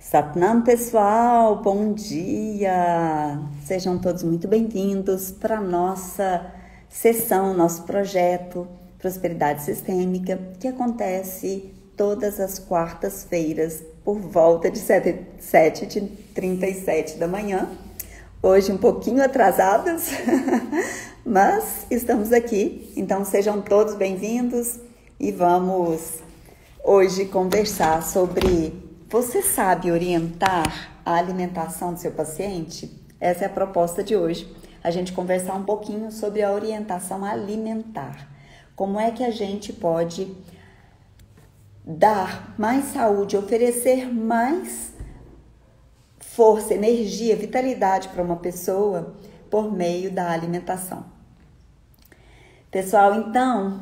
Satnam, pessoal, bom dia! Sejam todos muito bem-vindos para a nossa sessão, nosso projeto Prosperidade Sistêmica, que acontece todas as quartas-feiras por volta de 7h37 da manhã. Hoje um pouquinho atrasadas, mas estamos aqui, então sejam todos bem-vindos e vamos hoje conversar sobre: você sabe orientar a alimentação do seu paciente? Essa é a proposta de hoje, a gente conversar um pouquinho sobre a orientação alimentar. Como é que a gente pode dar mais saúde, oferecer mais força, energia, vitalidade para uma pessoa por meio da alimentação. Pessoal, então,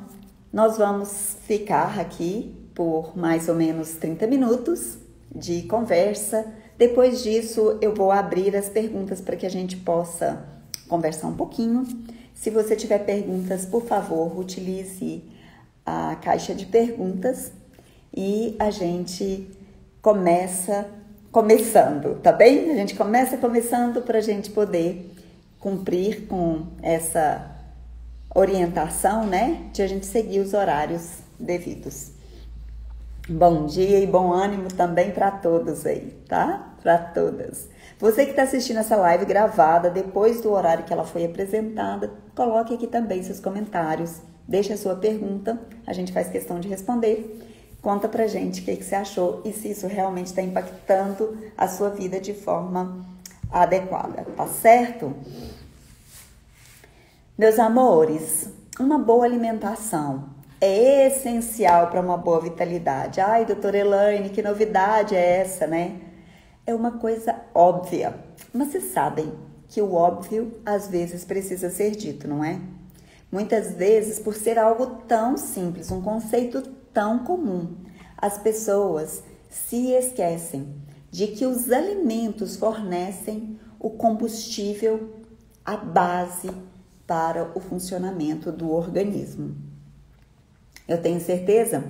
nós vamos ficar aqui por mais ou menos 30 minutos de conversa. Depois disso, eu vou abrir as perguntas para que a gente possa conversar um pouquinho. Se você tiver perguntas, por favor, utilize a caixa de perguntas e a gente começando, tá bem? A gente começando para a gente poder cumprir com essa orientação, né? De a gente seguir os horários devidos. Bom dia e bom ânimo também para todos aí, tá? Para todas. Você que está assistindo essa live gravada depois do horário que ela foi apresentada, coloque aqui também seus comentários, deixe a sua pergunta, a gente faz questão de responder. Conta pra gente o que você achou e se isso realmente está impactando a sua vida de forma adequada, tá certo? Meus amores, uma boa alimentação é essencial para uma boa vitalidade. Ai, doutora Elaine, que novidade é essa, né? É uma coisa óbvia, mas vocês sabem que o óbvio às vezes precisa ser dito, não é? Muitas vezes, por ser algo tão simples, um conceito tão comum, as pessoas se esquecem de que os alimentos fornecem o combustível, a base para o funcionamento do organismo. Eu tenho certeza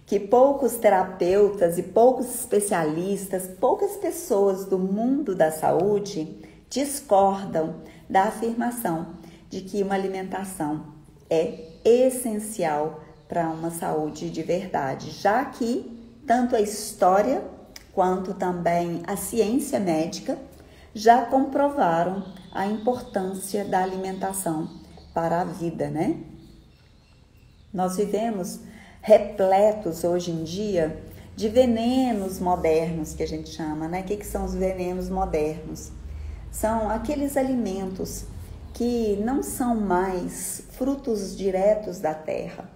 que poucos terapeutas e poucos especialistas, poucas pessoas do mundo da saúde discordam da afirmação de que uma alimentação é essencial para uma saúde de verdade, já que tanto a história quanto também a ciência médica já comprovaram a importância da alimentação para a vida, né? Nós vivemos repletos hoje em dia de venenos modernos, que a gente chama, né? O que são os venenos modernos? São aqueles alimentos que não são mais frutos diretos da terra.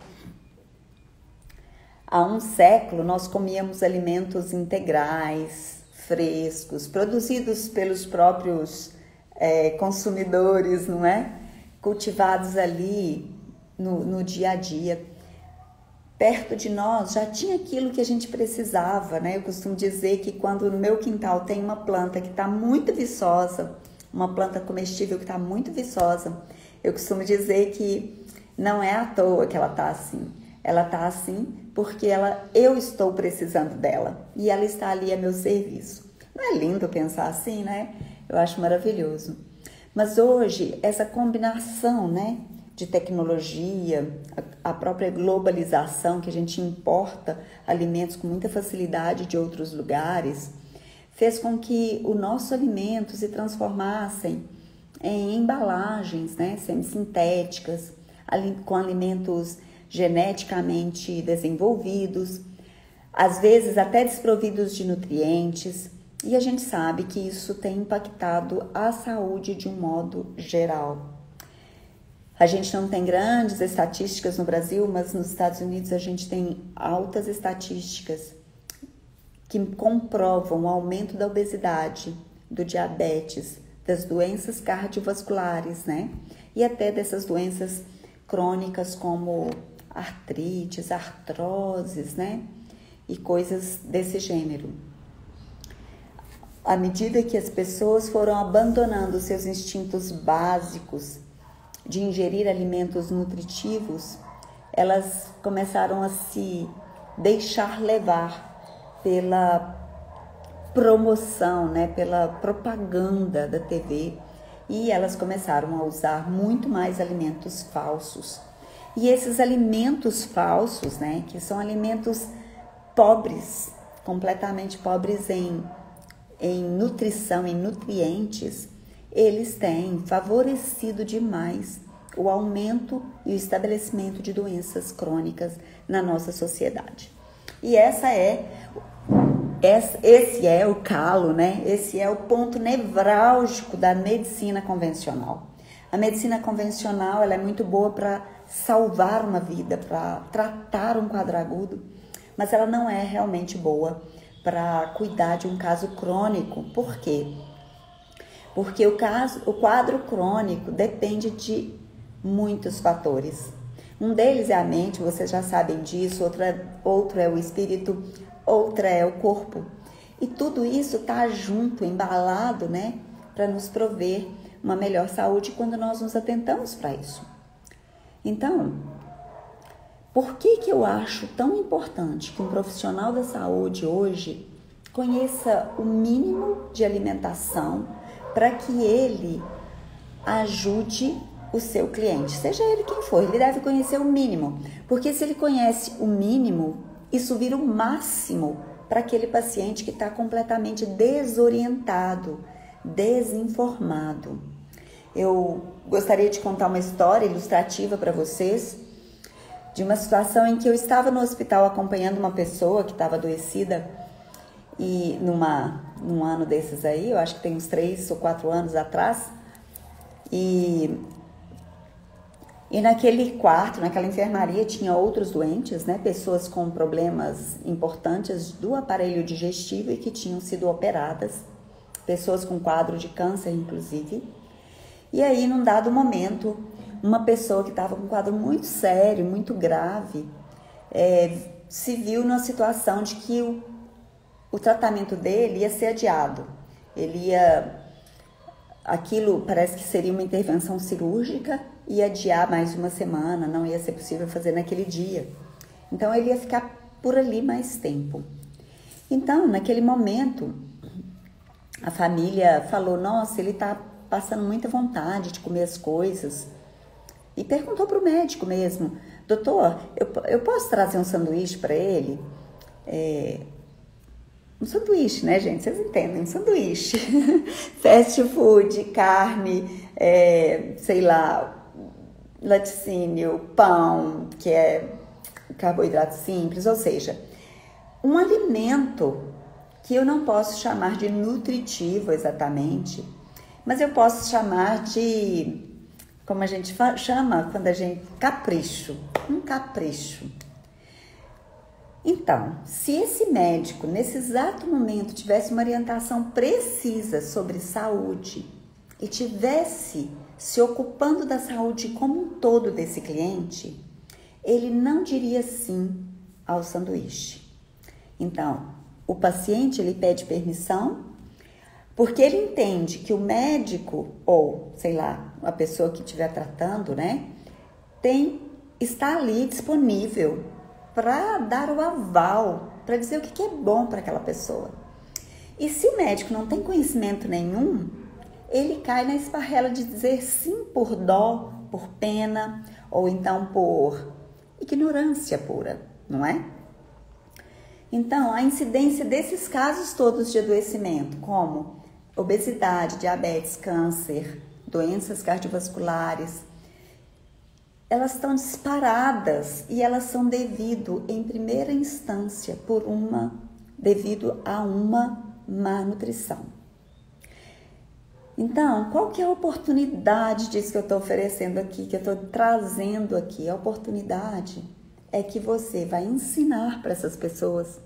Há um século nós comíamos alimentos integrais, frescos, produzidos pelos próprios consumidores, não é? Cultivados ali no dia a dia. Perto de nós já tinha aquilo que a gente precisava, né? Eu costumo dizer que quando no meu quintal tem uma planta que está muito viçosa, uma planta comestível que está muito viçosa, eu costumo dizer que não é à toa que ela está assim. Ela está assim porque eu estou precisando dela e ela está ali a meu serviço. Não é lindo pensar assim, né? Eu acho maravilhoso. Mas hoje, essa combinação, né, de tecnologia, a própria globalização, que a gente importa alimentos com muita facilidade de outros lugares, fez com que os nossos alimentos se transformassem em embalagens, né, semissintéticas, com alimentos geneticamente desenvolvidos, às vezes até desprovidos de nutrientes, e a gente sabe que isso tem impactado a saúde de um modo geral. A gente não tem grandes estatísticas no Brasil, mas nos Estados Unidos a gente tem altas estatísticas que comprovam o aumento da obesidade, do diabetes, das doenças cardiovasculares, né? E até dessas doenças crônicas como artrites, artroses, né? E coisas desse gênero. À medida que as pessoas foram abandonando seus instintos básicos de ingerir alimentos nutritivos, elas começaram a se deixar levar promoção, né, pela propaganda da TV, e elas começaram a usar muito mais alimentos falsos. E esses alimentos falsos, né, que são alimentos pobres, completamente pobres em nutrição, em nutrientes, eles têm favorecido demais o aumento e o estabelecimento de doenças crônicas na nossa sociedade. E esse é o calo, né? Esse é o ponto nevrálgico da medicina convencional. A medicina convencional, ela é muito boa para salvar uma vida, para tratar um quadro agudo, mas ela não é realmente boa para cuidar de um caso crônico. Por quê? Porque o quadro crônico depende de muitos fatores. Um deles é a mente, vocês já sabem disso, outro é o espírito, outra é o corpo. E tudo isso está junto, embalado, né, para nos prover uma melhor saúde quando nós nos atentamos para isso. Então, por que eu acho tão importante que um profissional da saúde hoje conheça o mínimo de alimentação para que ele ajude o seu cliente, seja ele quem for, ele deve conhecer o mínimo, porque se ele conhece o mínimo, isso vira o máximo para aquele paciente que está completamente desorientado, desinformado. Eu gostaria de contar uma história ilustrativa para vocês, de uma situação em que eu estava no hospital acompanhando uma pessoa que estava adoecida, e num ano desses aí, eu acho que tem uns 3 ou 4 anos atrás, e naquele quarto, naquela enfermaria, tinha outros doentes, né? Pessoas com problemas importantes do aparelho digestivo e que tinham sido operadas, pessoas com quadro de câncer, inclusive. E aí, num dado momento, uma pessoa que estava com um quadro muito sério, muito grave, se viu numa situação de que o tratamento dele ia ser adiado. Aquilo parece que seria uma intervenção cirúrgica, ia adiar mais uma semana, não ia ser possível fazer naquele dia. Então, ele ia ficar por ali mais tempo. Então, naquele momento, a família falou, nossa, ele está passando muita vontade de comer as coisas. E perguntou para o médico mesmo, doutor, eu posso trazer um sanduíche para ele? Um sanduíche, né, gente? Vocês entendem, um sanduíche. Fast food, carne, sei lá, laticínio, pão, que é carboidrato simples, ou seja, um alimento que eu não posso chamar de nutritivo exatamente, mas eu posso chamar de, como a gente chama quando a gente, capricho, um capricho. Então, se esse médico, nesse exato momento, tivesse uma orientação precisa sobre saúde e tivesse se ocupando da saúde como um todo desse cliente, ele não diria sim ao sanduíche. Então, o paciente, ele pede permissão porque ele entende que o médico, ou, sei lá, a pessoa que estiver tratando, né, está ali disponível para dar o aval, para dizer o que é bom para aquela pessoa. E se o médico não tem conhecimento nenhum, ele cai na esparrela de dizer sim por dó, por pena, ou então por ignorância pura, não é? Então, a incidência desses casos todos de adoecimento, como obesidade, diabetes, câncer, doenças cardiovasculares, elas estão disparadas e elas são devido, em primeira instância, devido a uma má nutrição. Então, qual que é a oportunidade disso que eu estou oferecendo aqui, que eu estou trazendo aqui? A oportunidade é que você vai ensinar para essas pessoas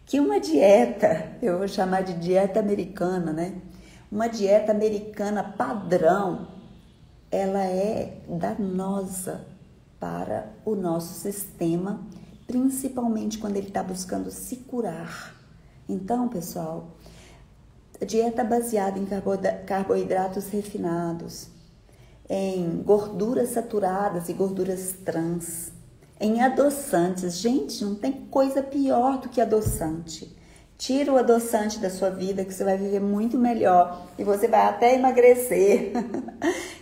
que uma dieta, eu vou chamar de dieta americana, né? Uma dieta americana padrão, ela é danosa para o nosso sistema, principalmente quando ele está buscando se curar. Então, pessoal, a dieta baseada em carboidratos refinados, em gorduras saturadas e gorduras trans, em adoçantes. Gente, não tem coisa pior do que adoçante. Tira o adoçante da sua vida, que você vai viver muito melhor e você vai até emagrecer.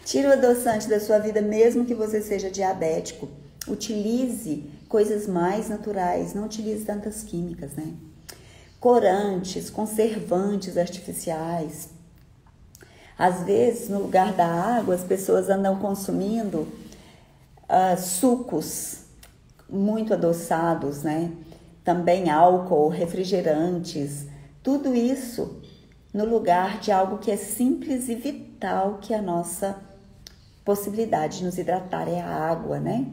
Tira o adoçante da sua vida, mesmo que você seja diabético. Utilize coisas mais naturais, não utilize tantas químicas, né? Corantes, conservantes artificiais. Às vezes, no lugar da água, as pessoas andam consumindo sucos muito adoçados, né? Também álcool, refrigerantes, tudo isso no lugar de algo que é simples e vital, que é a nossa possibilidade de nos hidratar, é a água, né?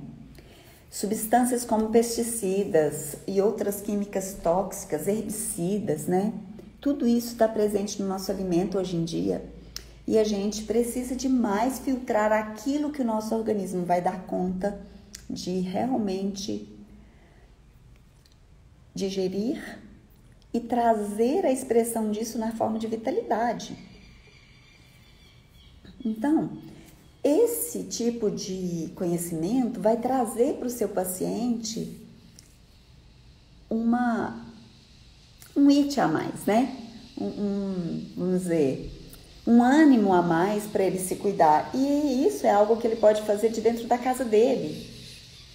Substâncias como pesticidas e outras químicas tóxicas, herbicidas, né? Tudo isso está presente no nosso alimento hoje em dia e a gente precisa de mais filtrar aquilo que o nosso organismo vai dar conta de realmente digerir e trazer a expressão disso na forma de vitalidade. Então, esse tipo de conhecimento vai trazer para o seu paciente um it a mais, né? Vamos dizer, um ânimo a mais para ele se cuidar. E isso é algo que ele pode fazer de dentro da casa dele.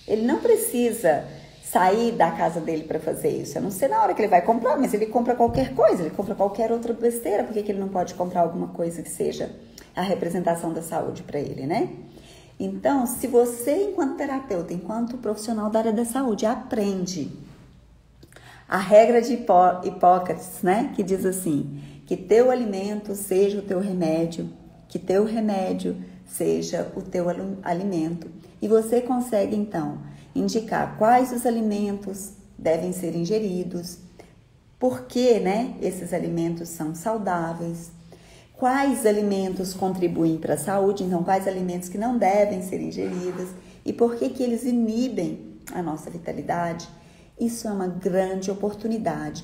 Ele não precisa sair da casa dele para fazer isso. Eu não sei na hora que ele vai comprar, mas ele compra qualquer coisa, ele compra qualquer outra besteira. Por que ele não pode comprar alguma coisa que seja a representação da saúde para ele, né? Então, se você, enquanto terapeuta, enquanto profissional da área da saúde, aprende a regra de Hipócrates, né? Que diz assim, que teu alimento seja o teu remédio, que teu remédio seja o teu alimento. E você consegue, então, indicar quais os alimentos devem ser ingeridos, por que, né, esses alimentos são saudáveis, quais alimentos contribuem para a saúde, então quais alimentos que não devem ser ingeridos e por que eles inibem a nossa vitalidade. Isso é uma grande oportunidade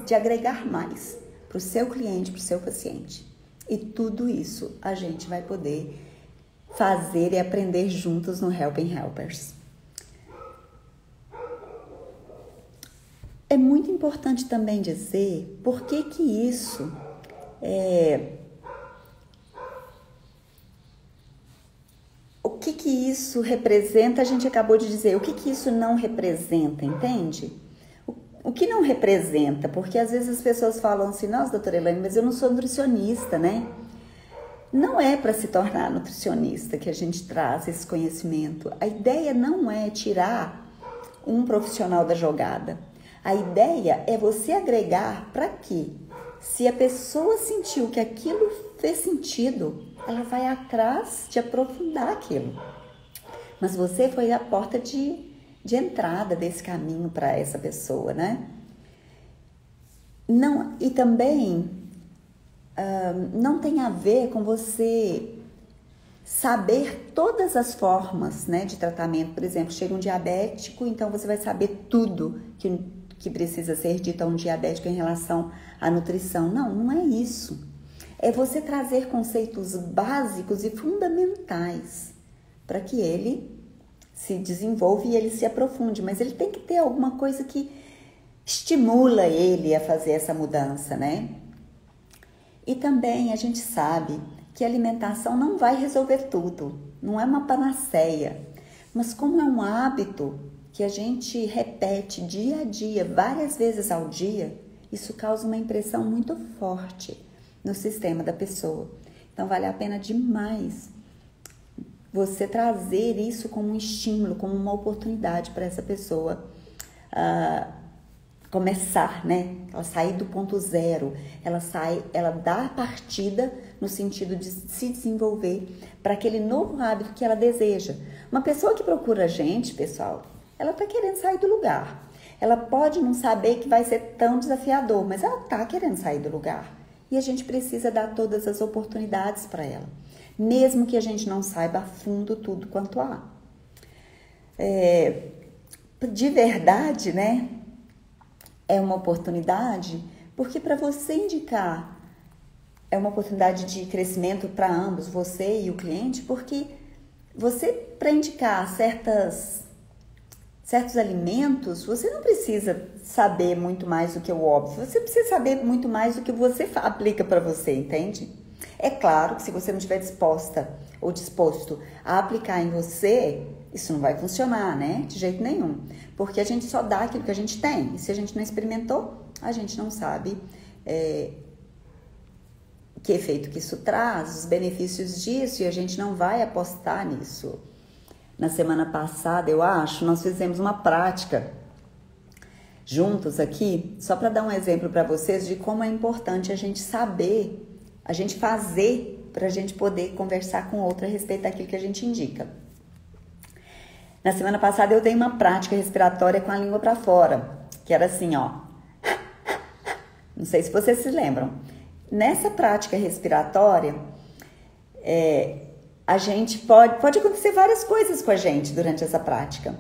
de agregar mais para o seu cliente, para o seu paciente. E tudo isso a gente vai poder fazer e aprender juntos no Helping Helpers. É muito importante também dizer por que isso o que isso representa, a gente acabou de dizer, o que isso não representa, entende? O que não representa, porque às vezes as pessoas falam assim, nossa, doutora Elaine, mas eu não sou nutricionista, né? Não é para se tornar nutricionista que a gente traz esse conhecimento. A ideia não é tirar um profissional da jogada. A ideia é você agregar para quê? Se a pessoa sentiu que aquilo fez sentido, ela vai atrás de aprofundar aquilo. Mas você foi a porta de entrada desse caminho para essa pessoa, né? Não, e também não tem a ver com você saber todas as formas, né, de tratamento. Por exemplo, chega um diabético, então você vai saber tudo que precisa ser dito a um diabético em relação à nutrição. Não, não é isso. É você trazer conceitos básicos e fundamentais para que ele se desenvolva e ele se aprofunde. Mas ele tem que ter alguma coisa que estimula ele a fazer essa mudança, né? E também a gente sabe que a alimentação não vai resolver tudo, não é uma panaceia. Mas como é um hábito que a gente repete dia a dia, várias vezes ao dia, isso causa uma impressão muito forte no sistema da pessoa. Então vale a pena demais você trazer isso como um estímulo, como uma oportunidade para essa pessoa começar, né? Ela sair do ponto zero, ela dá a partida no sentido de se desenvolver para aquele novo hábito que ela deseja. Uma pessoa que procura a gente, pessoal, ela está querendo sair do lugar. Ela pode não saber que vai ser tão desafiador, mas ela está querendo sair do lugar. E a gente precisa dar todas as oportunidades para ela, mesmo que a gente não saiba a fundo tudo quanto há. De verdade, né? É uma oportunidade, porque para você indicar, é uma oportunidade de crescimento para ambos, você e o cliente, porque você, para indicar certos alimentos, você não precisa saber muito mais do que o óbvio, você precisa saber muito mais do que você aplica para você, entende? É claro que se você não estiver disposta ou disposto a aplicar em você, isso não vai funcionar, né? De jeito nenhum. Porque a gente só dá aquilo que a gente tem. E se a gente não experimentou, a gente não sabe que efeito que isso traz, os benefícios disso, e a gente não vai apostar nisso. Na semana passada, eu acho, nós fizemos uma prática juntos aqui, só para dar um exemplo para vocês de como é importante a gente saber, a gente fazer, para a gente poder conversar com outra a respeito daquilo que a gente indica. Na semana passada, eu dei uma prática respiratória com a língua para fora, que era assim, ó. Não sei se vocês se lembram. Nessa prática respiratória, a gente pode acontecer várias coisas com a gente durante essa prática.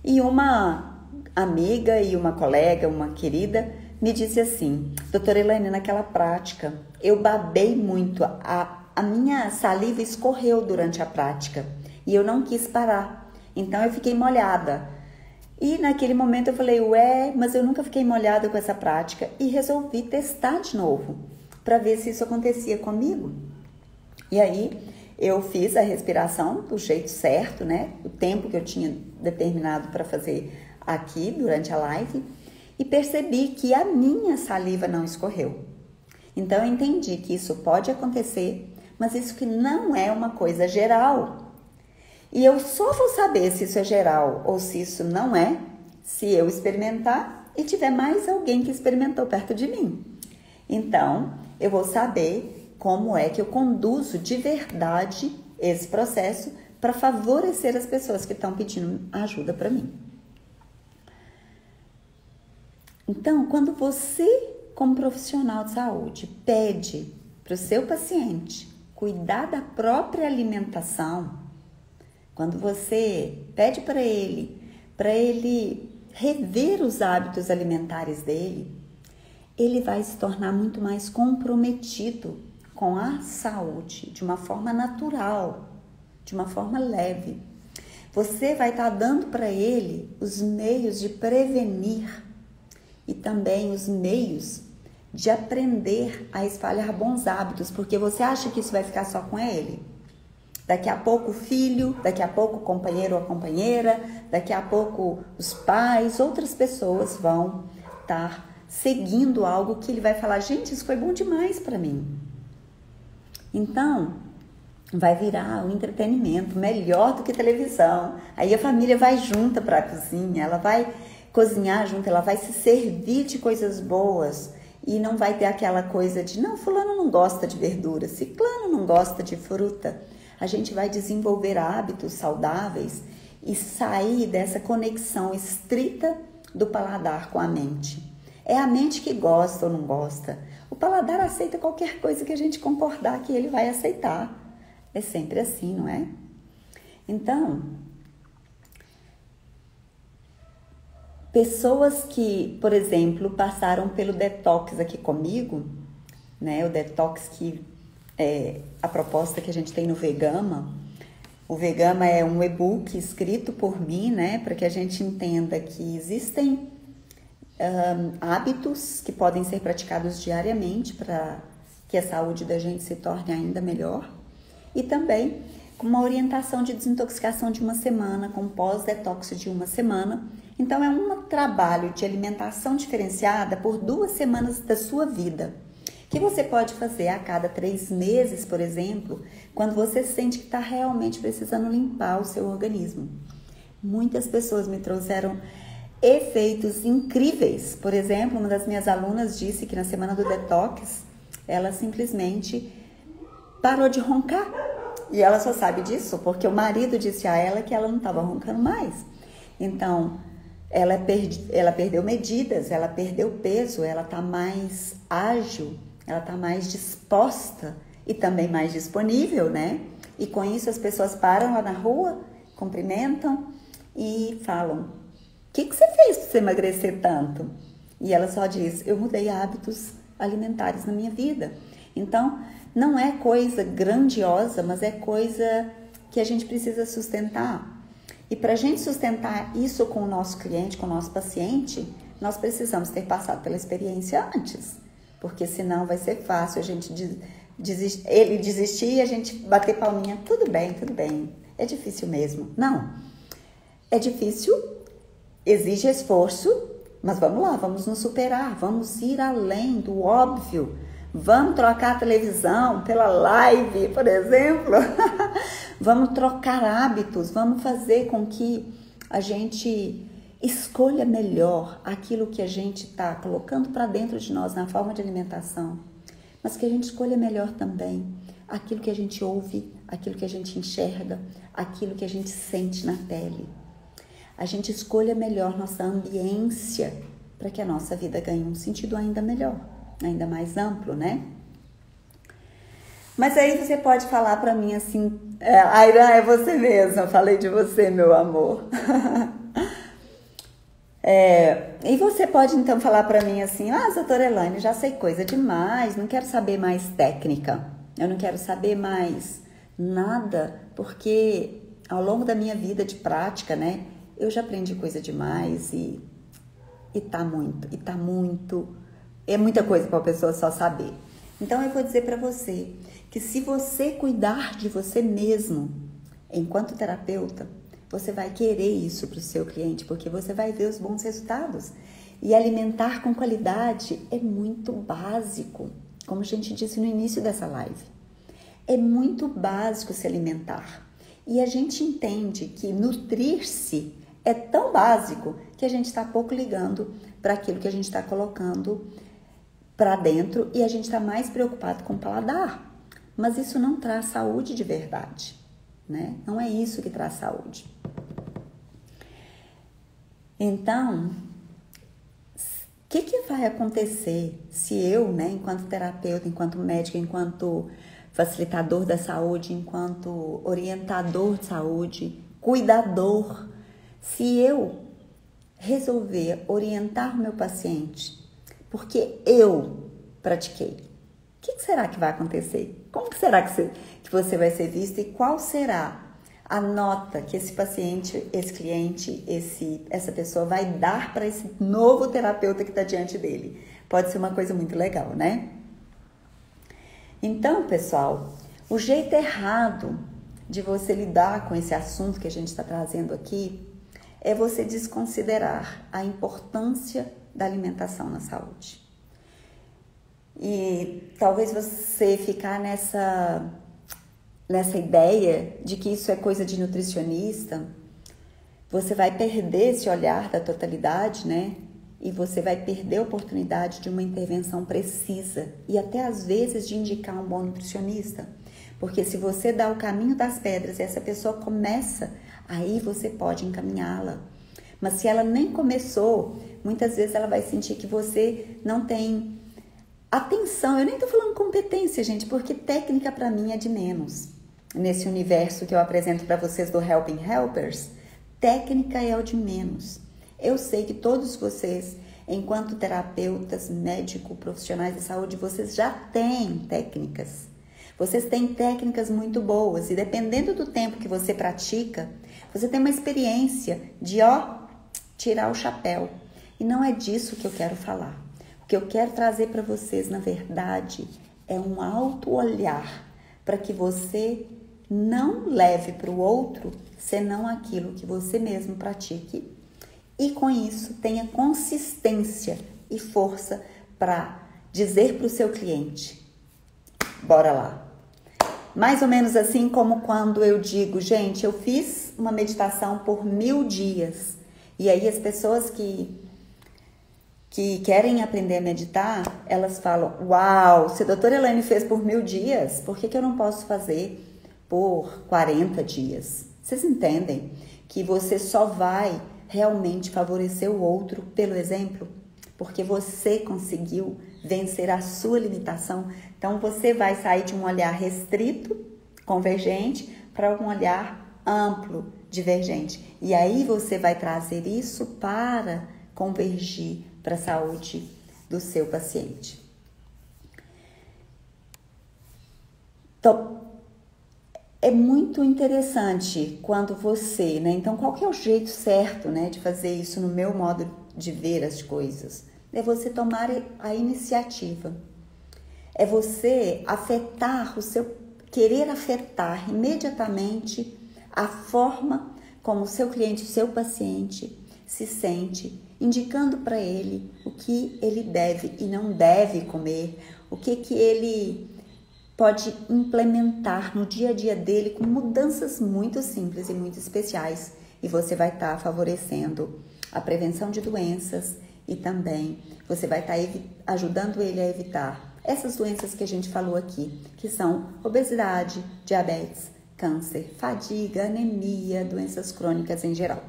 E uma amiga e uma colega, uma querida, me disse assim: doutora Elaine, naquela prática, eu babei muito, a minha saliva escorreu durante a prática e eu não quis parar, então eu fiquei molhada. E naquele momento eu falei, mas eu nunca fiquei molhada com essa prática, e resolvi testar de novo, para ver se isso acontecia comigo. E aí eu fiz a respiração do jeito certo, né? O tempo que eu tinha determinado para fazer aqui durante a live, e percebi que a minha saliva não escorreu. Então eu entendi que isso pode acontecer, mas isso que não é uma coisa geral. E eu só vou saber se isso é geral ou se isso não é, se eu experimentar e tiver mais alguém que experimentou perto de mim. Então, eu vou saber como é que eu conduzo de verdade esse processo para favorecer as pessoas que estão pedindo ajuda para mim. Então, quando você, como profissional de saúde, pede para o seu paciente cuidar da própria alimentação, quando você pede para ele rever os hábitos alimentares dele, ele vai se tornar muito mais comprometido com a saúde de uma forma natural, de uma forma leve. Você vai estar dando para ele os meios de prevenir e também os meios de aprender a espalhar bons hábitos, porque você acha que isso vai ficar só com ele? Daqui a pouco o filho, daqui a pouco o companheiro ou a companheira, daqui a pouco os pais, outras pessoas vão estar seguindo algo que ele vai falar, gente, isso foi bom demais para mim. Então, vai virar um entretenimento melhor do que televisão. Aí a família vai junta para a cozinha, ela vai cozinhar junto, ela vai se servir de coisas boas e não vai ter aquela coisa de, não, fulano não gosta de verdura, ciclano não gosta de fruta. A gente vai desenvolver hábitos saudáveis e sair dessa conexão estrita do paladar com a mente. É a mente que gosta ou não gosta. O paladar aceita qualquer coisa que a gente concordar que ele vai aceitar. É sempre assim, não é? Então, pessoas que, por exemplo, passaram pelo detox aqui comigo, né? O detox que é a proposta que a gente tem no Vegama. O Vegama é um e-book escrito por mim, né? Para que a gente entenda que existem hábitos que podem ser praticados diariamente para que a saúde da gente se torne ainda melhor. E também com uma orientação de desintoxicação de uma semana, com pós-detox de uma semana. Então é um trabalho de alimentação diferenciada por 2 semanas da sua vida, que você pode fazer a cada 3 meses, por exemplo, quando você sente que está realmente precisando limpar o seu organismo. Muitas pessoas me trouxeram efeitos incríveis. Por exemplo, uma das minhas alunas disse que na semana do detox, ela simplesmente parou de roncar. E ela só sabe disso porque o marido disse a ela que ela não estava roncando mais. Então, ela perdeu medidas, ela perdeu peso, ela está mais ágil, ela está mais disposta e também mais disponível, né? E com isso as pessoas param lá na rua, cumprimentam e falam: o que você fez para você emagrecer tanto? E ela só diz: eu mudei hábitos alimentares na minha vida. Então, não é coisa grandiosa, mas é coisa que a gente precisa sustentar. E para a gente sustentar isso com o nosso cliente, com o nosso paciente, nós precisamos ter passado pela experiência antes. Porque senão vai ser fácil a gente ele desistir e a gente bater palminha. Tudo bem, é difícil mesmo. Não, é difícil, exige esforço, mas vamos lá, vamos nos superar, vamos ir além do óbvio. Vamos trocar a televisão pela live, por exemplo. Vamos trocar hábitos, vamos fazer com que a gente escolha melhor aquilo que a gente está colocando para dentro de nós na forma de alimentação, mas que a gente escolha melhor também aquilo que a gente ouve, aquilo que a gente enxerga, aquilo que a gente sente na pele. A gente escolha melhor nossa ambiência para que a nossa vida ganhe um sentido ainda melhor, ainda mais amplo, né? Mas aí você pode falar para mim assim, Aira, é você mesma, falei de você, meu amor. E você pode então falar para mim assim, doutora Elaine, já sei coisa demais, não quero saber mais técnica, eu não quero saber mais nada, porque ao longo da minha vida de prática, né, eu já aprendi coisa demais e tá muito, é muita coisa para a pessoa só saber. Então eu vou dizer para você que se você cuidar de você mesmo enquanto terapeuta, você vai querer isso para o seu cliente, porque você vai ver os bons resultados. E alimentar com qualidade é muito básico, como a gente disse no início dessa live. É muito básico se alimentar. E a gente entende que nutrir-se é tão básico que a gente está pouco ligando para aquilo que a gente está colocando para dentro e a gente está mais preocupado com o paladar. Mas isso não traz saúde de verdade, né? Não é isso que traz saúde. Então, o que vai acontecer se eu, né, enquanto terapeuta, enquanto médico, enquanto facilitador da saúde, enquanto orientador de saúde, cuidador, se eu resolver orientar o meu paciente, porque eu pratiquei, o que será que vai acontecer? Como será que você vai ser visto e qual será a nota que esse paciente, esse cliente, essa pessoa vai dar para esse novo terapeuta que está diante dele? Pode ser uma coisa muito legal, né? Então, pessoal, o jeito errado de você lidar com esse assunto que a gente está trazendo aqui é você desconsiderar a importância da alimentação na saúde. E talvez você ficar nessa ideia de que isso é coisa de nutricionista, você vai perder esse olhar da totalidade, né? E você vai perder a oportunidade de uma intervenção precisa e até às vezes de indicar um bom nutricionista. Porque se você dá o caminho das pedras e essa pessoa começa, aí você pode encaminhá-la. Mas se ela nem começou, muitas vezes ela vai sentir que você não tem atenção. Eu nem tô falando competência, gente, porque técnica para mim é de menos. Nesse universo que eu apresento para vocês do Helping Helpers, técnica é o de menos. Eu sei que todos vocês, enquanto terapeutas, médicos, profissionais de saúde, vocês já têm técnicas. Vocês têm técnicas muito boas e dependendo do tempo que você pratica, você tem uma experiência de, tirar o chapéu. E não é disso que eu quero falar. O que eu quero trazer para vocês, na verdade, é um auto-olhar para que você não leve para o outro senão aquilo que você mesmo pratique e com isso tenha consistência e força para dizer para o seu cliente, bora lá. Mais ou menos assim como quando eu digo, gente, eu fiz uma meditação por 1000 dias e aí as pessoas que querem aprender a meditar, elas falam, uau, se a doutora Elaine fez por 1000 dias, por que eu não posso fazer por 40 dias? Vocês entendem que você só vai realmente favorecer o outro pelo exemplo? Porque você conseguiu vencer a sua limitação. Então, você vai sair de um olhar restrito, convergente, para um olhar amplo, divergente. E aí você vai trazer isso para convergir para a saúde do seu paciente. Então, é muito interessante quando você, né? Então, qual que é o jeito certo, né, de fazer isso no meu modo de ver as coisas? É você tomar a iniciativa. É você querer afetar imediatamente a forma como o seu cliente, o seu paciente se sente, indicando para ele o que ele deve e não deve comer, o que ele pode implementar no dia a dia dele com mudanças muito simples e muito especiais. E você vai estar favorecendo a prevenção de doenças e também você vai estar ajudando ele a evitar essas doenças que a gente falou aqui, que são obesidade, diabetes, câncer, fadiga, anemia, doenças crônicas em geral.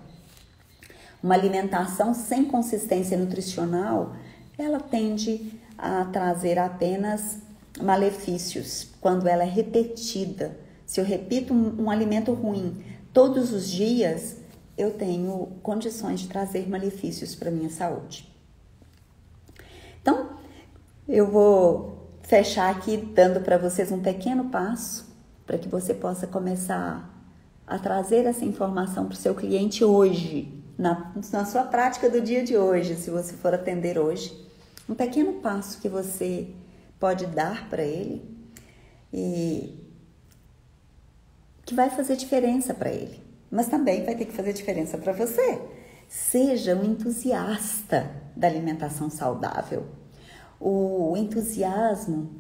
Uma alimentação sem consistência nutricional, ela tende a trazer apenas malefícios quando ela é repetida. Se eu repito um alimento ruim todos os dias, eu tenho condições de trazer malefícios para a minha saúde. Então, eu vou fechar aqui dando para vocês um pequeno passo para que você possa começar a trazer essa informação para o seu cliente hoje, na sua prática do dia de hoje, se você for atender hoje. Um pequeno passo que você pode dar para ele e que vai fazer diferença para ele, mas também vai ter que fazer diferença para você. Seja um entusiasta da alimentação saudável. O entusiasmo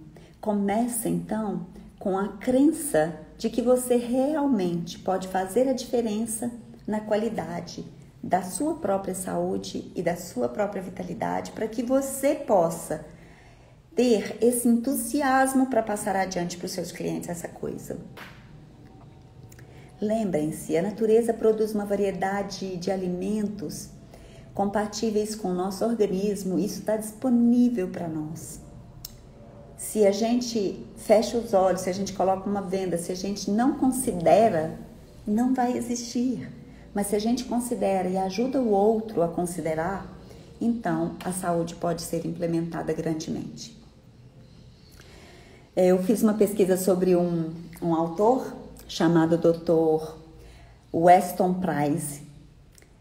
começa então com a crença de que você realmente pode fazer a diferença na qualidade da sua própria saúde e da sua própria vitalidade, para que você possa ter esse entusiasmo para passar adiante para os seus clientes essa coisa. Lembrem-se, a natureza produz uma variedade de alimentos compatíveis com o nosso organismo, isso está disponível para nós. Se a gente fecha os olhos, se a gente coloca uma venda, se a gente não considera, não vai existir. Mas se a gente considera e ajuda o outro a considerar, então a saúde pode ser implementada grandemente. Eu fiz uma pesquisa sobre um autor chamado Dr. Weston Price,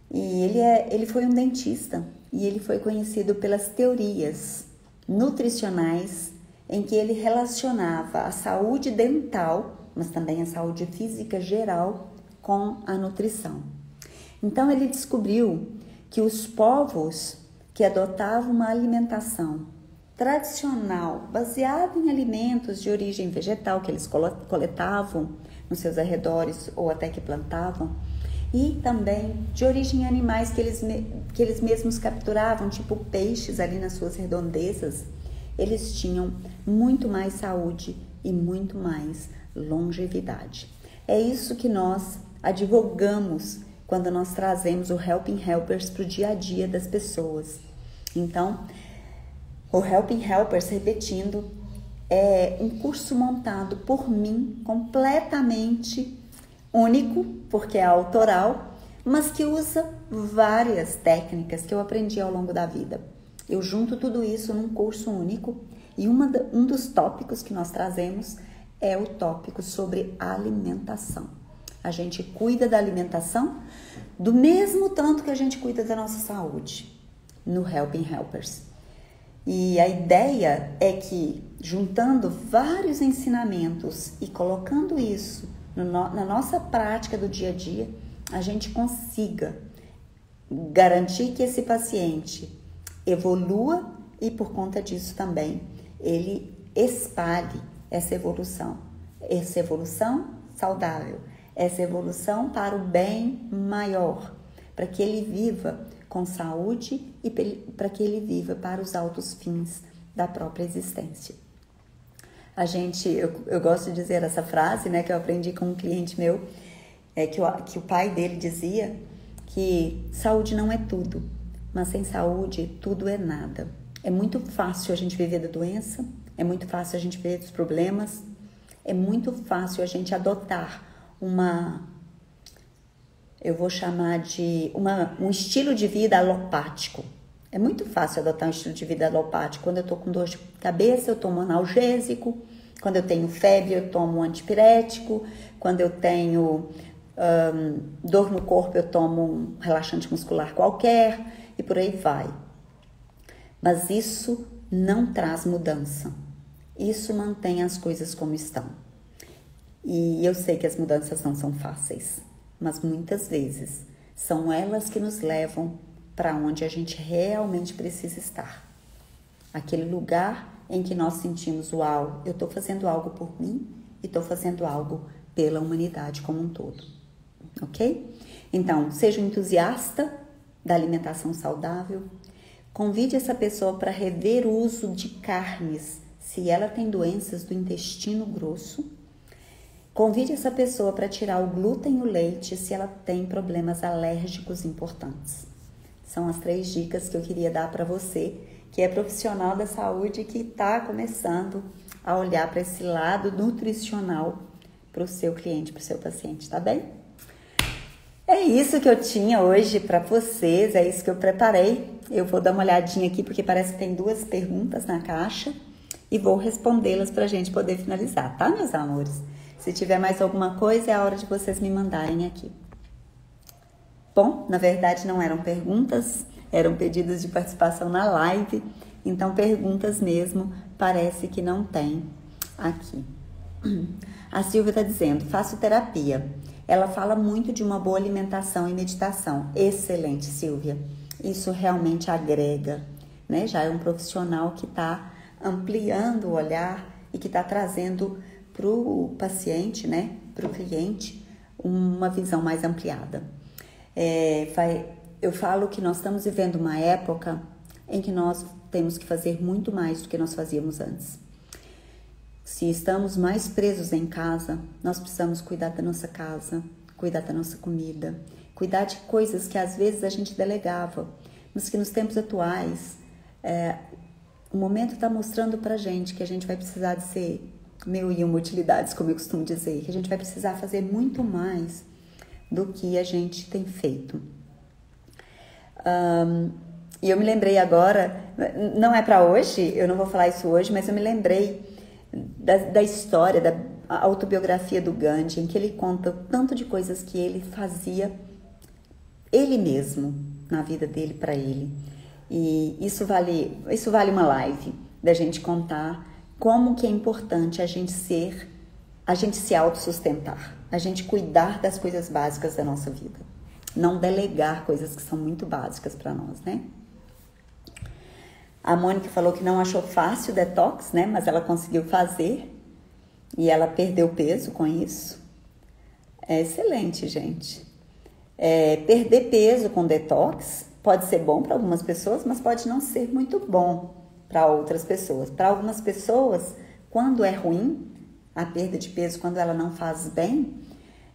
e ele foi um dentista e ele foi conhecido pelas teorias nutricionais em que ele relacionava a saúde dental, mas também a saúde física geral, com a nutrição. Então ele descobriu que os povos que adotavam uma alimentação tradicional, baseada em alimentos de origem vegetal que eles coletavam nos seus arredores ou até que plantavam, e também de origem animais que eles mesmos capturavam, tipo peixes ali nas suas redondezas, eles tinham muito mais saúde e muito mais longevidade. É isso que nós advogamos quando nós trazemos o Helping Helpers para o dia a dia das pessoas. Então, o Helping Helpers, repetindo, é um curso montado por mim, completamente único, porque é autoral, mas que usa várias técnicas que eu aprendi ao longo da vida. Eu junto tudo isso num curso único e um dos tópicos que nós trazemos é o tópico sobre alimentação. A gente cuida da alimentação do mesmo tanto que a gente cuida da nossa saúde no Helping Helpers. E a ideia é que, juntando vários ensinamentos e colocando isso na nossa prática do dia a dia, a gente consiga garantir que esse paciente evolua e, por conta disso também, ele espalhe essa evolução saudável, essa evolução para o bem maior, para que ele viva com saúde e para que ele viva para os altos fins da própria existência. Eu gosto de dizer essa frase, né, que eu aprendi com um cliente meu, que o pai dele dizia que saúde não é tudo, mas sem saúde tudo é nada. É muito fácil a gente viver da doença, é muito fácil a gente viver dos problemas, é muito fácil a gente adotar eu vou chamar de um estilo de vida alopático. É muito fácil adotar um estilo de vida alopático. Quando eu tô com dor de cabeça, eu tomo analgésico. Quando eu tenho febre, eu tomo um antipirético. Quando eu tenho dor no corpo, eu tomo um relaxante muscular qualquer e por aí vai. Mas isso não traz mudança. Isso mantém as coisas como estão. E eu sei que as mudanças não são fáceis, mas muitas vezes são elas que nos levam para onde a gente realmente precisa estar. Aquele lugar em que nós sentimos, uau, eu estou fazendo algo por mim e estou fazendo algo pela humanidade como um todo, ok? Então, seja um entusiasta da alimentação saudável, convide essa pessoa para rever o uso de carnes, se ela tem doenças do intestino grosso. Convide essa pessoa para tirar o glúten e o leite, se ela tem problemas alérgicos importantes. São as 3 dicas que eu queria dar para você, que é profissional da saúde e que está começando a olhar para esse lado nutricional para o seu cliente, para o seu paciente, tá bem? É isso que eu tinha hoje para vocês, é isso que eu preparei. Eu vou dar uma olhadinha aqui porque parece que tem 2 perguntas na caixa e vou respondê-las para a gente poder finalizar, tá, meus amores? Se tiver mais alguma coisa, é a hora de vocês me mandarem aqui. Bom, na verdade não eram perguntas, eram pedidos de participação na live, então perguntas mesmo parece que não tem aqui. A Silvia está dizendo, faço terapia. Ela fala muito de uma boa alimentação e meditação. Excelente, Silvia. Isso realmente agrega, né? Já é um profissional que está ampliando o olhar e que está trazendo para o paciente, né? Para o cliente, uma visão mais ampliada. Eu falo que nós estamos vivendo uma época em que nós temos que fazer muito mais do que nós fazíamos antes. Se estamos mais presos em casa, nós precisamos cuidar da nossa casa, cuidar da nossa comida, cuidar de coisas que às vezes a gente delegava, mas que nos tempos atuais, o momento está mostrando pra gente que a gente vai precisar de ser 1001 utilidades, como eu costumo dizer, que a gente vai precisar fazer muito mais do que a gente tem feito. E eu me lembrei agora, não é para hoje, eu não vou falar isso hoje, mas eu me lembrei da história, da autobiografia do Gandhi, em que ele conta tanto de coisas que ele fazia ele mesmo, na vida dele, para ele. E isso vale uma live, da gente contar como que é importante a gente se autossustentar, a gente cuidar das coisas básicas da nossa vida, não delegar coisas que são muito básicas para nós, né? A Mônica falou que não achou fácil o detox, né? Mas ela conseguiu fazer e ela perdeu peso com isso. É excelente, gente. Perder peso com detox pode ser bom para algumas pessoas, mas pode não ser muito bom para outras pessoas. Para algumas pessoas, quando é ruim a perda de peso, quando ela não faz bem,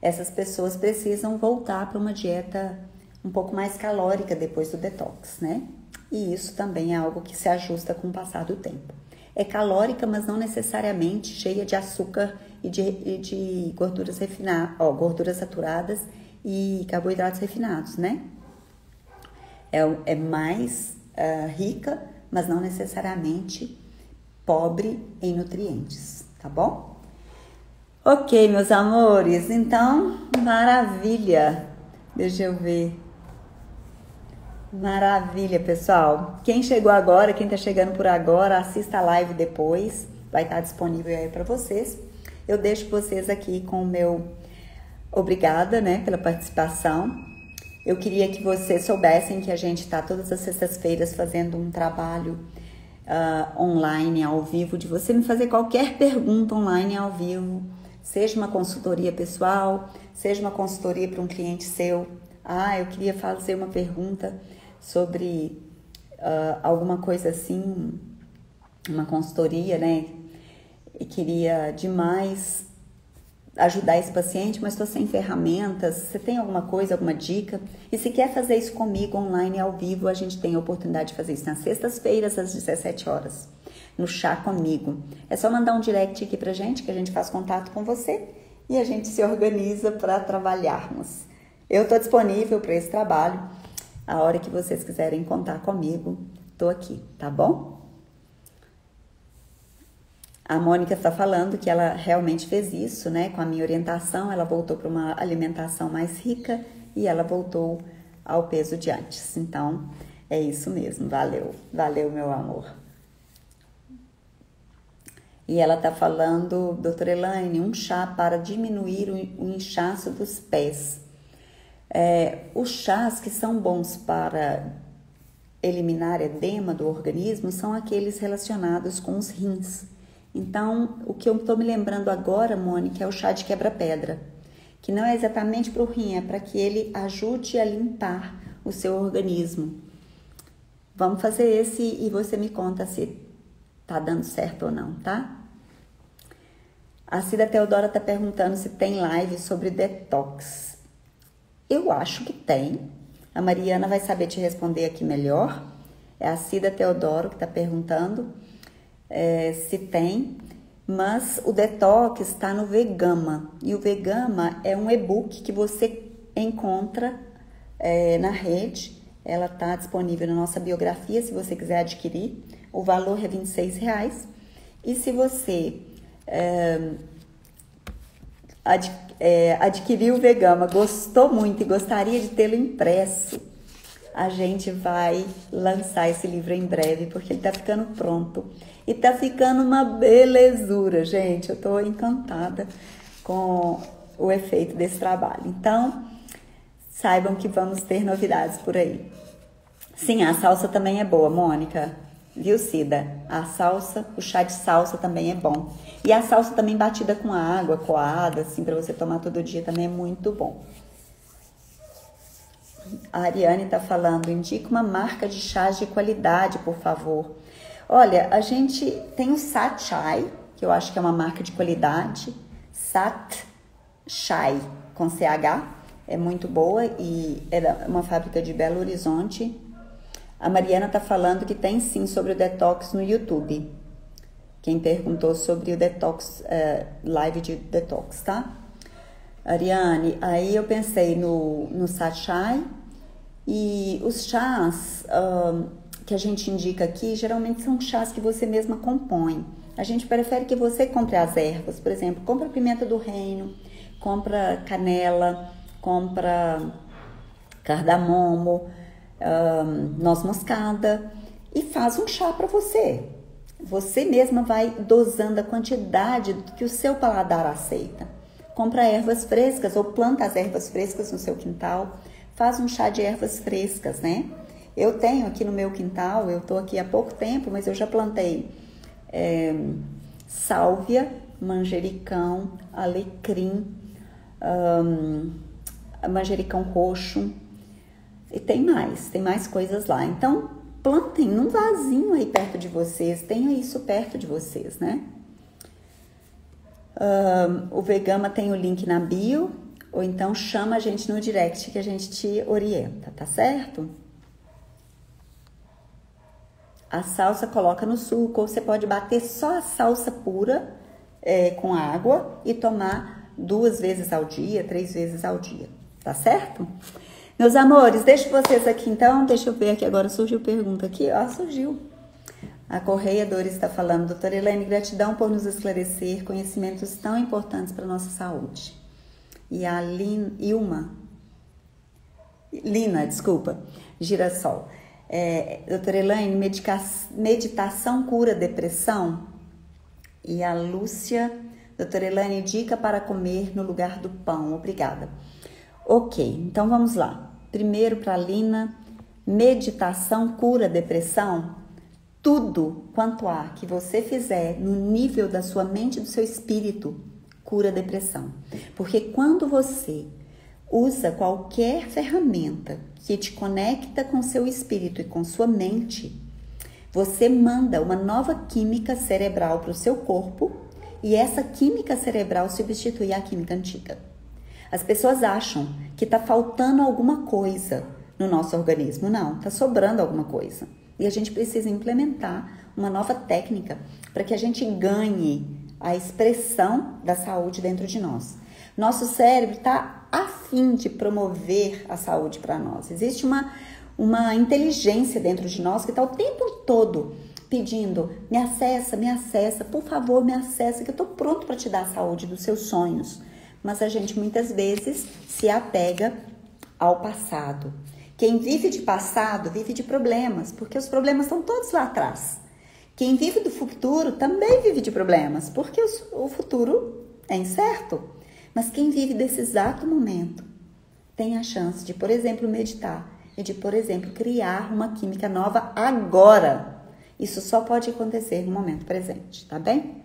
essas pessoas precisam voltar para uma dieta um pouco mais calórica depois do detox, né? E isso também é algo que se ajusta com o passar do tempo. É calórica, mas não necessariamente cheia de açúcar e de gorduras refinadas, gorduras saturadas e carboidratos refinados, né? É mais rica, mas não necessariamente pobre em nutrientes, tá bom? Ok, meus amores, então, maravilha. Deixa eu ver. Maravilha, pessoal. Quem chegou agora, quem tá chegando por agora, assista a live depois. Vai estar disponível aí para vocês. Eu deixo vocês aqui com o meu obrigada, né, pela participação. Eu queria que vocês soubessem que a gente tá todas as sextas-feiras fazendo um trabalho online, ao vivo, de você me fazer qualquer pergunta online ao vivo. Seja uma consultoria pessoal, seja uma consultoria para um cliente seu. Eu queria fazer uma pergunta sobre alguma coisa assim, uma consultoria, né? E queria demais ajudar esse paciente, mas estou sem ferramentas. Você tem alguma coisa, alguma dica? E se quer fazer isso comigo online, ao vivo, a gente tem a oportunidade de fazer isso nas sextas-feiras, às 17 horas, no Chá Comigo. É só mandar um direct aqui pra gente, que a gente faz contato com você e a gente se organiza para trabalharmos. Eu estou disponível para esse trabalho. A hora que vocês quiserem contar comigo, estou aqui, tá bom? A Mônica está falando que ela realmente fez isso, né? Com a minha orientação, ela voltou para uma alimentação mais rica e ela voltou ao peso de antes. Então, é isso mesmo. Valeu, valeu, meu amor. E ela está falando, doutora Elaine, um chá para diminuir o inchaço dos pés. Os chás que são bons para eliminar edema do organismo são aqueles relacionados com os rins. Então, o que eu estou me lembrando agora, Mônica, é o chá de quebra-pedra, que não é exatamente para o rim, é para que ele ajude a limpar o seu organismo. Vamos fazer esse e você me conta se tá dando certo ou não, tá? A Cida Teodora tá perguntando se tem live sobre detox. Eu acho que tem. A Mariana vai saber te responder aqui melhor. É a Cida Teodoro que tá perguntando se tem. Mas o detox está no Vegama. E o Vegama é um e-book que você encontra na rede. Ela tá disponível na nossa biografia, se você quiser adquirir. O valor é R$26. E se você adquiriu o Vegama, gostou muito e gostaria de tê-lo impresso, a gente vai lançar esse livro em breve, porque ele tá ficando pronto. E tá ficando uma belezura, gente. Eu tô encantada com o efeito desse trabalho. Então, saibam que vamos ter novidades por aí. Sim, a salsa também é boa, Mônica. Viu, Cida? A salsa, o chá de salsa também é bom. E a salsa também batida com água, coada, assim, para você tomar todo dia também é muito bom. A Ariane tá falando, indica uma marca de chás de qualidade, por favor. Olha, a gente tem o Sat Chai, que eu acho que é uma marca de qualidade. Sat Chai, com CH, é muito boa e é uma fábrica de Belo Horizonte. A Mariana tá falando que tem sim sobre o detox no YouTube. Quem perguntou sobre o detox, live de detox, tá? Ariane, aí eu pensei no Sat Chai e os chás que a gente indica aqui, geralmente são chás que você mesma compõe. A gente prefere que você compre as ervas, por exemplo, compra pimenta do reino, compra canela, compra cardamomo, noz moscada e faz um chá para você. Você mesma vai dosando a quantidade que o seu paladar aceita. Compra ervas frescas ou planta as ervas frescas no seu quintal, faz um chá de ervas frescas, né? Eu tenho aqui no meu quintal, eu tô aqui há pouco tempo, mas eu já plantei sálvia, manjericão, alecrim, manjericão roxo e tem mais coisas lá. Então, plantem num vasinho aí perto de vocês, tenha isso perto de vocês, né? O Vegama tem o link na bio, ou então chama a gente no direct que a gente te orienta, tá certo? A salsa coloca no suco, ou você pode bater só a salsa pura com água e tomar 2 vezes ao dia, 3 vezes ao dia, tá certo? Meus amores, deixo vocês aqui então, deixa eu ver aqui agora, surgiu pergunta aqui, ó, surgiu. A Correia Dores está falando, doutora Elaine, gratidão por nos esclarecer conhecimentos tão importantes para a nossa saúde. E a Lina, Girassol. Doutora Elaine, meditação cura depressão? E a Lúcia, doutora Elaine, dica para comer no lugar do pão, obrigada. Ok, então vamos lá. Primeiro para a Lina, meditação cura depressão? Tudo quanto há que você fizer no nível da sua mente e do seu espírito cura depressão. Porque quando você usa qualquer ferramenta que te conecta com seu espírito e com sua mente, você manda uma nova química cerebral para o seu corpo e essa química cerebral substitui a química antiga. As pessoas acham que está faltando alguma coisa no nosso organismo. Não, está sobrando alguma coisa. E a gente precisa implementar uma nova técnica para que a gente ganhe a expressão da saúde dentro de nós. Nosso cérebro está a fim de promover a saúde para nós. Existe uma inteligência dentro de nós que está o tempo todo pedindo, me acessa, por favor, me acessa, que eu tô pronto para te dar a saúde dos seus sonhos. Mas a gente muitas vezes se apega ao passado. Quem vive de passado vive de problemas, porque os problemas estão todos lá atrás. Quem vive do futuro também vive de problemas, porque o futuro é incerto. Mas quem vive desse exato momento tem a chance de, por exemplo, meditar e de, por exemplo, criar uma química nova agora. Isso só pode acontecer no momento presente, tá bem?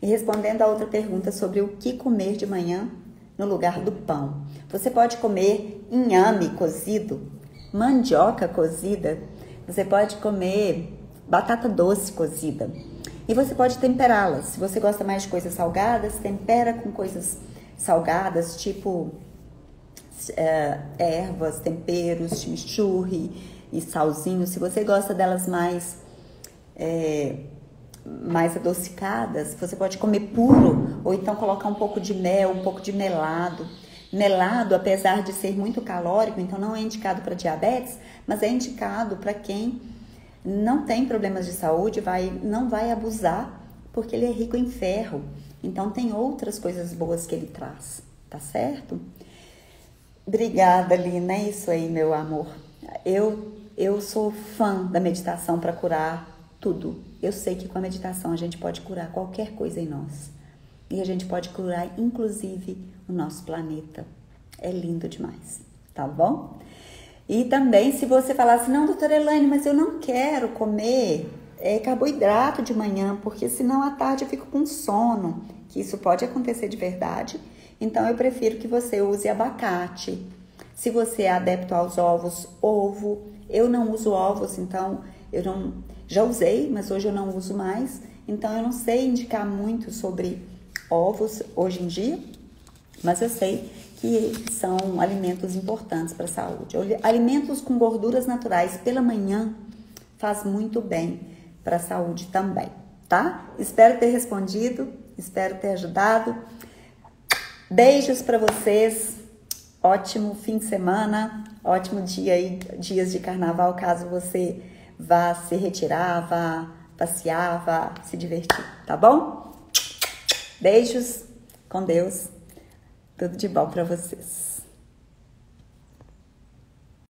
E respondendo a outra pergunta sobre o que comer de manhã no lugar do pão. Você pode comer inhame cozido, mandioca cozida, você pode comer batata doce cozida. E você pode temperá-las. Se você gosta mais de coisas salgadas, tempera com coisas salgadas, tipo ervas, temperos, chimichurri e salzinho. Se você gosta delas mais adocicadas, você pode comer puro, ou então colocar um pouco de mel, um pouco de melado. Melado, apesar de ser muito calórico, então não é indicado para diabetes, mas é indicado para quem não tem problemas de saúde, não vai abusar, porque ele é rico em ferro. Então tem outras coisas boas que ele traz, tá certo? Obrigada, Lina, é isso aí, meu amor. Eu sou fã da meditação para curar tudo. Eu sei que com a meditação a gente pode curar qualquer coisa em nós. E a gente pode curar, inclusive, o nosso planeta. É lindo demais, tá bom? E também, se você falar assim, não, doutora Elaine, mas eu não quero comer carboidrato de manhã, porque senão à tarde eu fico com sono, que isso pode acontecer de verdade. Então, eu prefiro que você use abacate. Se você é adepto aos ovos, ovo. Eu não uso ovos, então eu não... Já usei, mas hoje eu não uso mais. Então, eu não sei indicar muito sobre ovos hoje em dia, mas eu sei que são alimentos importantes para a saúde. Alimentos com gorduras naturais pela manhã faz muito bem para a saúde também, tá? Espero ter respondido, espero ter ajudado. Beijos para vocês, ótimo fim de semana, ótimo dia aí, dias de carnaval, caso você vá se retirar, vá passear, vá se divertir, tá bom? Beijos, com Deus, tudo de bom para vocês.